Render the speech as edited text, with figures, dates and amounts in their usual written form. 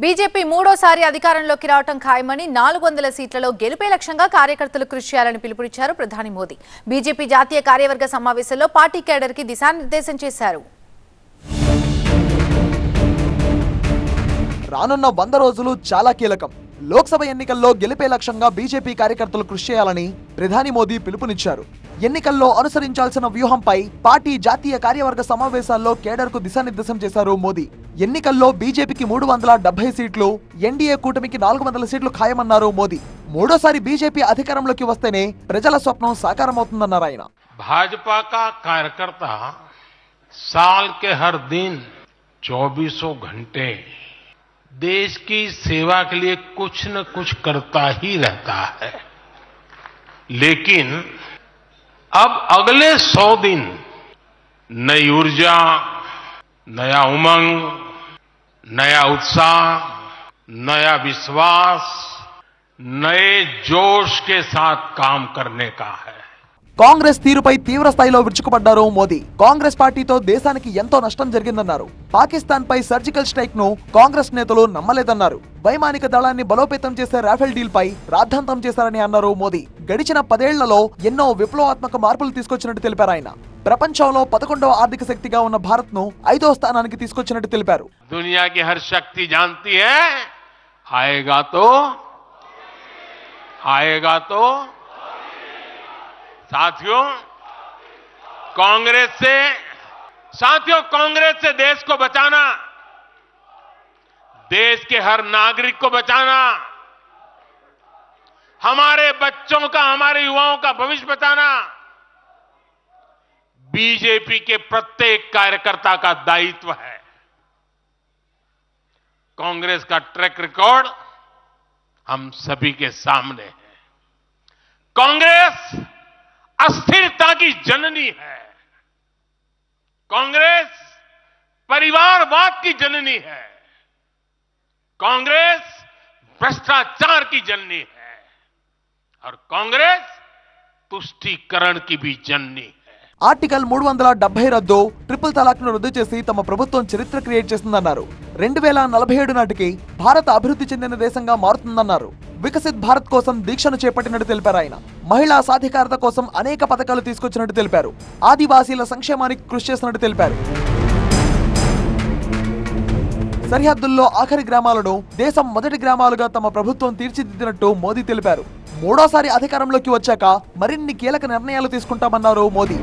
BJP మూడోసారి అధికారంలోకి రావడం ఖాయమని 400 సీట్లలో గెలుపే లక్ష్యంగా కార్యకర్తలు కృషి చేయాలని పిలుపునిచ్చారు ప్రధాని మోదీ. బీజేపీ జాతీయ కార్యవర్గ సమావేశంలో పార్టీ కేడర్కి దిశానిర్దేశం చేశారు. రానున్న 100 రోజులు చాలా కీలకం. లోక్సభ ఎన్నికల్లో గెలిపే లక్ష్యంగా బీజేపీ కార్యకర్తలు కృషి చేయాలని ప్రధాని మోదీ పిలుపునిచ్చారు. ఎన్నికల్లో అనుసరించాల్సిన వ్యూహంపై పార్టీ జాతీయ కార్యవర్గ సమావేశాల్లో కేడర్కు దిశానిర్దేశం చేశారు మోదీ. ఎన్నికల్లో బీజేపీకి 370 సీట్లు, ఎన్డీఏ కూటమికి 400 సీట్లు ఖాయమన్నారు మోదీ. మూడోసారి బీజేపీ అధికారంలోకి వస్తేనే ప్రజల స్వప్నం సాకారమవుతుందన్నారు ఆయన. भाजपा का कार्यकर्ता साल के हर दिन 2400 घंटे देश की सेवा के लिए कुछ न कुछ करता ही रहता है, लेकिन अब अगले 100 दिन नई ऊर्जा, नया उमंग, नया उत्साह, नया विश्वास, नए जोश के साथ काम करने का है. కాంగ్రెస్ తీరుపై తీవ్ర స్థాయిలో విరుచుకుపడ్డారు మోదీ. కాంగ్రెస్ పార్టీతో దేశానికి ఎంతో నష్టం జరిగిందన్నారు. పాకిస్తాన్ పై సర్జికల్ స్ట్రైక్ ను కాంగ్రెస్ నేతలు నమ్మలేదన్నారు. వైమానిక దళాన్ని బలోపేతం చేసే రాఫెల్ డీల్ పై రాద్ధాంతం చేశారని అన్నారు మోదీ. గడిచిన 10 ఏళ్లలో ఎన్నో విప్లవాత్మక మార్పులు తీసుకొచ్చినట్టు తెలిపారు ఆయన. ప్రపంచంలో 11వ ఆర్థిక శక్తిగా ఉన్న భారత్ ను 5వ స్థానానికి తీసుకొచ్చినట్టు తెలిపారు. दुनिया की हर शक्ति जानती है, आएगा तो साथियों कांग्रेस से देश को बचाना, देश के हर नागरिक को बचाना, हमारे बच्चों का, हमारे युवाओं का भविष्य बचाना बीजेपी के प्रत्येक कार्यकर्ता का दायित्व है. कांग्रेस का ट्रैक रिकॉर्ड हम सभी के सामने है. कांग्रेस अस्थिरता की जननी है. कांग्रेस परिवारवाद की जननी है. कांग्रेस भ्रष्टाचार की जननी है और कांग्रेस तुष्टीकरण की भी जननी है. ఆర్టికల్ 370 రద్దు, ట్రిపుల్ తలాక్ ను రద్దు చేసి తమ ప్రభుత్వం చరిత్ర క్రియేట్ చేస్తుందన్నారు. 2047 నాటికి భారత్ అభివృద్ధి చెందిన దేశంగా మారుతుందన్నారు. వికసిత్ భారత్ కోసం దీక్షను చేపట్టినట్టు తెలిపారు ఆయన. మహిళా సాధికారత కోసం అనేక పథకాలు తీసుకొచ్చినట్టు తెలిపారు. ఆదివాసీల సంక్షేమానికి కృషి చేసినట్టు తెలిపారు. సరిహద్దుల్లో ఆఖరి గ్రామాలను దేశం మొదటి గ్రామాలుగా తమ ప్రభుత్వం తీర్చిదిద్దినట్టు మోదీ తెలిపారు. మూడోసారి అధికారంలోకి వచ్చాక మరిన్ని కీలక నిర్ణయాలు తీసుకుంటామన్నారు మోదీ.